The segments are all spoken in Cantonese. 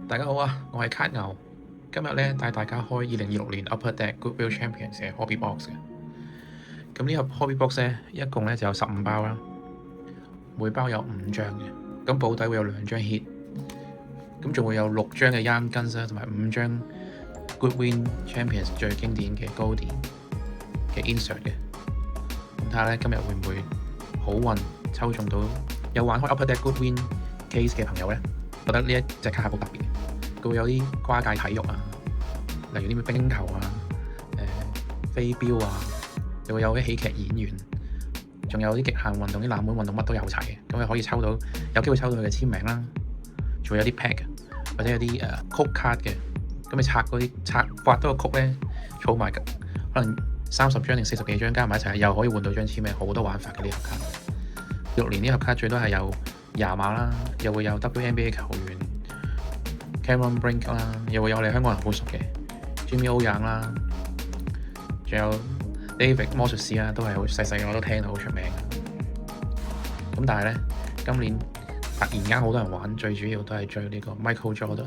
大家好啊，我係卡牛，今日咧帶大家開2026年 Upper Deck Goodwill Champions 嘅 Hobby Box 嘅。咁呢盒 Hobby Box 咧，一共咧就有15包啦，每包有5張嘅。咁保底會有2張 hit，咁仲會有6張嘅 Yarn Guns 啦，同埋5張 Goodwin Champions 最經典嘅 Goldie 嘅 insert 嘅。咁睇下咧今日會唔會好運抽中到有玩開 Upper Deck Goodwin case 嘅朋友咧？覺得呢一隻卡係好特別嘅，佢會有啲跨界體育啊，例如啲咩冰球啊、飛鏢啊，又會有啲喜劇演員，仲有啲極限運動、啲冷門運動乜都有齊嘅，咁你可以抽到有機會抽到佢嘅簽名啦，仲會有啲 pack 或者有啲曲卡嘅，咁你拆嗰啲刮多個曲咧，儲埋可能30張定40幾張加埋一齊，又可以換到張簽名，好多玩法嘅呢盒卡。6年呢盒卡最多係有廿碼啦，又會有 WNBA 球員 Cameron Brink 啦，又會有我哋香港人好熟嘅 Jimmy O Yang 啦，仲有 David 魔術師啦，都係好細細個我都聽到好出名嘅。咁但係咧，今年突然間好多人玩，最主要都係追呢個 Michael Jordan。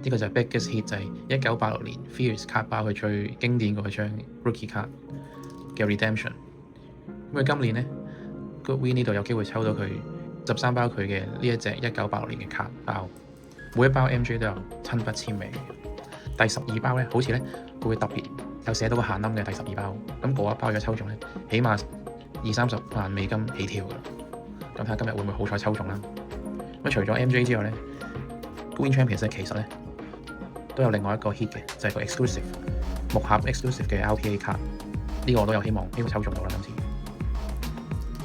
呢個就係 biggest hit，就係1986年 Fierce 卡包佢最經典嗰張 Rookie 卡嘅 Redemption。咁佢今年咧Goodwin 呢度有機會抽到佢13包佢嘅呢一隻1986年嘅卡包，每一包 MJ 都有親筆簽名。第12包咧，好似咧會特別有寫到個限冧嘅第12包，咁嗰一包嘅抽中咧，起碼20-30萬美金起跳㗎啦。咁睇下今日會唔會好彩抽中啦？咁除咗 MJ 之外咧，Goodwin Champions 其實咧都有另外一個 hit 嘅，就係個 exclusive 木盒 exclusive 嘅 RPA 卡，呢個我都有希望抽中到啦今次。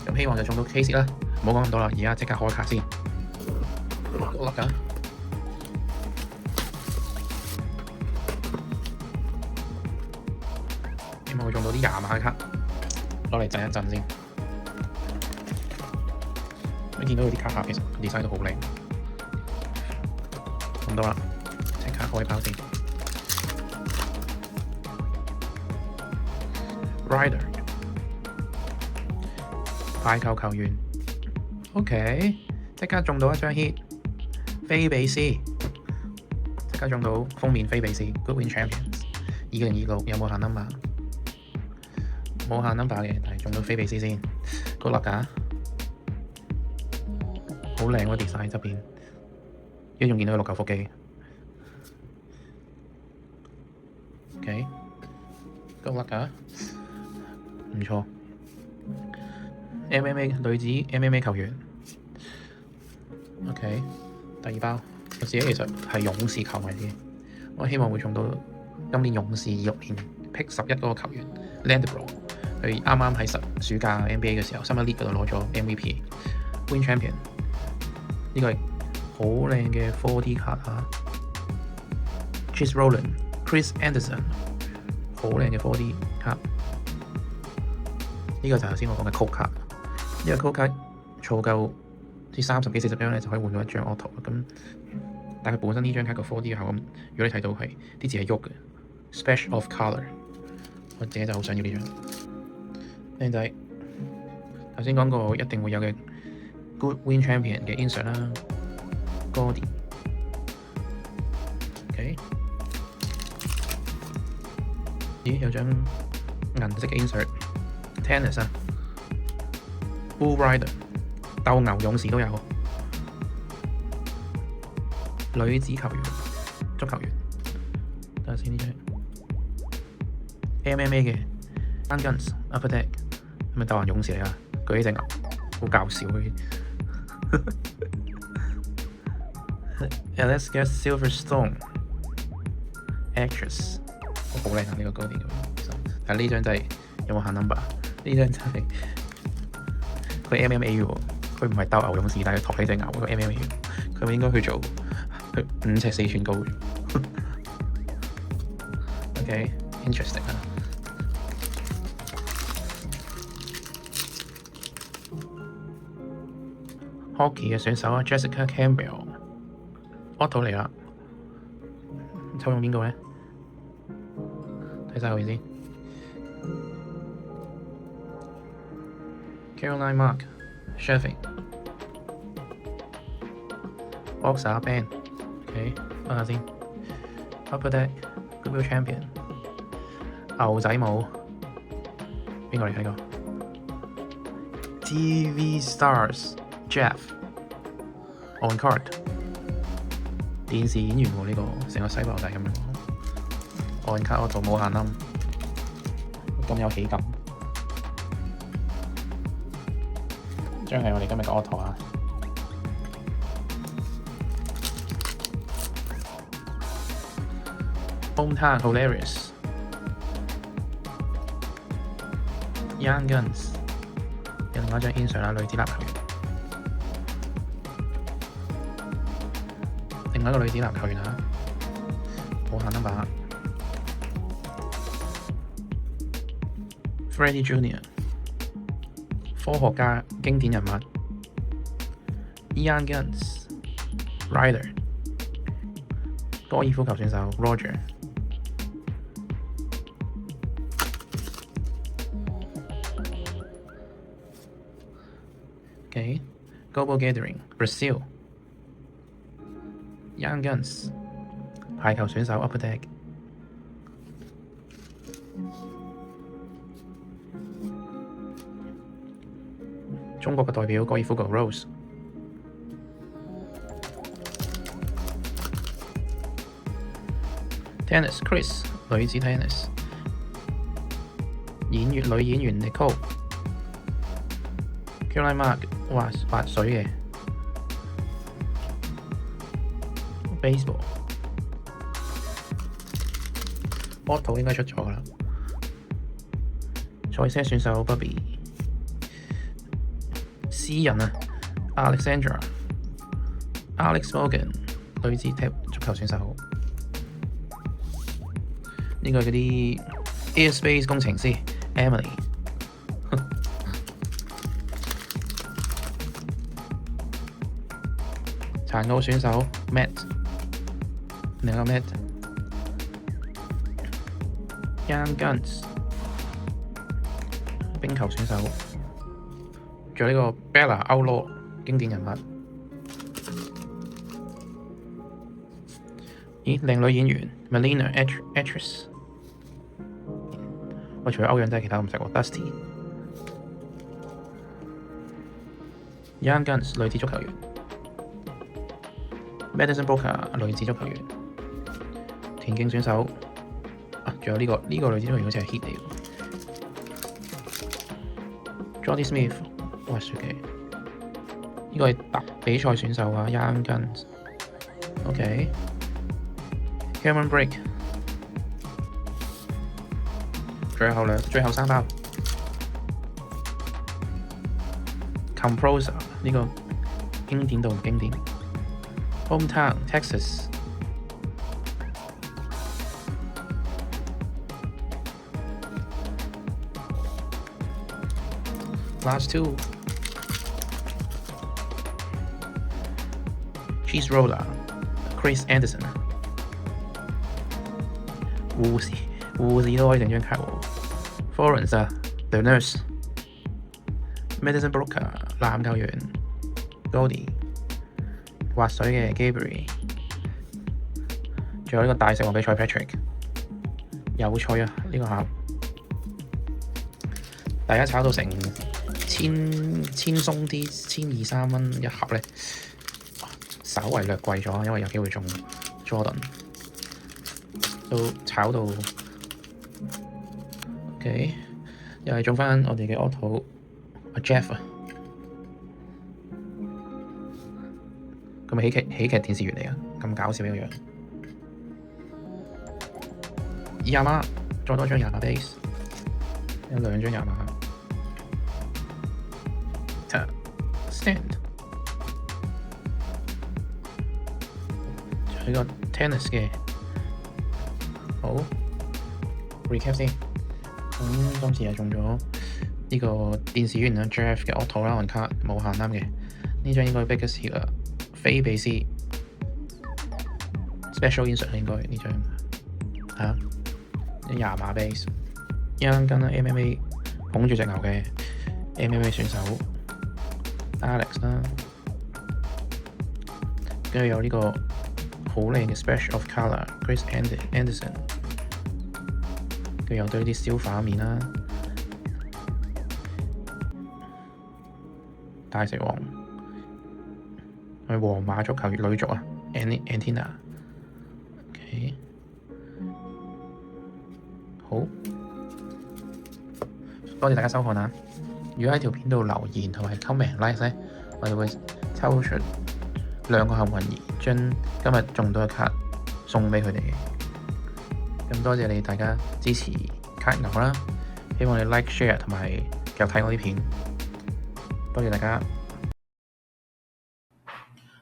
咁希望就中到 case 啦，唔好講咁多啦，而家即刻開卡先。好粒㗎，希望會中到啲廿碼嘅卡，攞嚟震一震先。你見到佢啲卡盒其實 design 都好靚，咁多啦，即刻開包先。Rider快球球員 ，OK， 即刻中到一張 hit， 菲比斯，即刻中到封面菲比斯 Goodwin Champions 2026有冇限 number？ 冇限 number 嘅，但係中到菲比斯先，高粒㗎，好靚喎 design 側邊，依家仲見到佢6嚿腹肌 ，OK， 高粒㗎，唔錯。MMA 女子 MMA 球員 ，OK， 第2包，我自己其實係勇士球迷嘅，我希望會中到今年勇士26年 Pick 11嗰個球員 Landbro， 佢啱啱喺暑假 NBA 嘅時候 Summer League 嗰度攞咗 MVP，Win Champion， 呢個係好靚嘅 4D 卡啊 ，Chris Rowland、Chris Anderson， 好靚嘅 4D 卡，呢個就係頭先我講嘅曲卡。呢個 code 卡儲夠啲30幾40張咧，就可以換到一張 auto 咁。但係本身呢張卡個 4D 效咁，如果你睇到係啲字係喐嘅 ，Splash of Color， 我自己就好想要呢張。靚仔，頭先講過一定會有嘅 Goodwin Champion 嘅 insert 啦 ，Goldie，OK， 咦有張銀色嘅 insert，Tennis 啊。Bull Rider 鬥牛勇士都有，女子球員、足球員，睇下先呢張 MMA 嘅 Yarn Guns Upper Deck， 係咪鬥牛勇士嚟啊？舉起隻牛，好搞笑嘅。Alaska Silverstone Actress， 好靚啊！呢個高啲嘅，但係呢張真係有冇限 number？ 呢張真係。佢 MMA 喎，佢唔係鬥牛勇士，但係托起隻牛嗰個 MMA， 佢咪應該去做佢5尺4寸高。OK，interesting 啊。Hockey 嘅選手啊 ，Jessica Campbell，Auto 嚟啦，抽中邊個咧？睇晒佢先。Caroline Mark、Sheffield、Boxer Ben、OK， 等下先。Upper Deck Goodwill Champion 牛仔帽邊個嚟睇過 ？TV Stars Jeff On Card 電視演員喎，呢個成個西部牛仔咁樣。On Card 我圖冇限冧，咁有喜感。將係我哋今日嘅 auto 啊！Hometown Hilarious Young Guns 有另外一張 insert 啦，女子籃球員。另外一個女子籃球員啊，冇限 number。Freddie Jr. 科學家經典人物。Young Guns Ryder 高爾夫球選手 Roger。Okay. Global Gathering Brazil Young Guns 排球選手 Upper Deck 中國嘅代表高爾夫球 Rose Tennis Chris 女子 Tennis 女演員 Nicole Caroline Mark 滑水嘅 Baseball Auto 應該出咗㗎啦。賽車選手 Bobby 詩人啊 Alexandra Alex Morgan 女子足球選手。呢個係嗰啲 Airspace 工程師 Emily 殘奧選手 Matt 另一個 Matt Young Guns 冰球選手，仲有呢個 Bella Outlaw 經典人物。咦，靚女演員 Melina Actress。我除咗歐陽都係其他唔識喎 Dusty Young Guns 女子足球員 Madison Broker 女子足球員田徑選手啊，仲有呢個女子足球員好似係 hit 嚟嘅 Jodie Smith 滑雪嘅呢個係比賽選手啊 Young Guns OK Cameron Brake最後3包 Composer 呢個經典到唔經典 Hometown Texas Last two Cheese Roller Chris Anderson 護士都可以整張卡喎 Florence 啊 The Nurse Madison Broker 籃球員 Goldie 滑水嘅 Gabriel 仲有呢個大食王比賽 Patrick 有趣啊呢個盒大家炒到成千鬆啲1200-1300蚊一盒咧，稍為略貴咗，因為有機會中 Jordan 都炒到 OK， 又係中翻我哋嘅 Auto 阿 Jeff 啊，咁咪喜劇電視員嚟啊，咁搞笑一個樣。廿碼，再多張廿碼 base， 有2張廿碼。Stand， 仲有個 tennis 嘅，好 recap 先。今次又中咗呢個電視員啊 Jeff 嘅 Auto 啦，on card 冇限啱嘅。呢張應該 biggest hit 啦，菲比斯 special insert 應該呢張嚇廿碼 base。一間啦 MMA 捧住隻牛嘅 MMA 選手 Alex 啦，跟住有呢個好靚嘅 Splash of Colour，Grace Anderson。跟住又對啲消化面啦，大食王係皇馬足球女足啊 ，Antina。OK， 好，多謝大家收看啊！如果喺條片度留言同埋 comment like 咧，我哋會抽出2個幸運兒，將今日中到嘅卡送俾佢哋嘅。咁多謝你大家支持卡牛啦，希望你 like share 同埋繼續睇我啲片。多謝大家，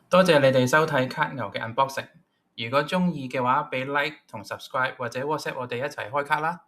多謝你哋收睇卡牛嘅 unboxing。如果鍾意嘅話，俾 like 同 subscribe 或者 WhatsApp 我哋一齊開卡啦。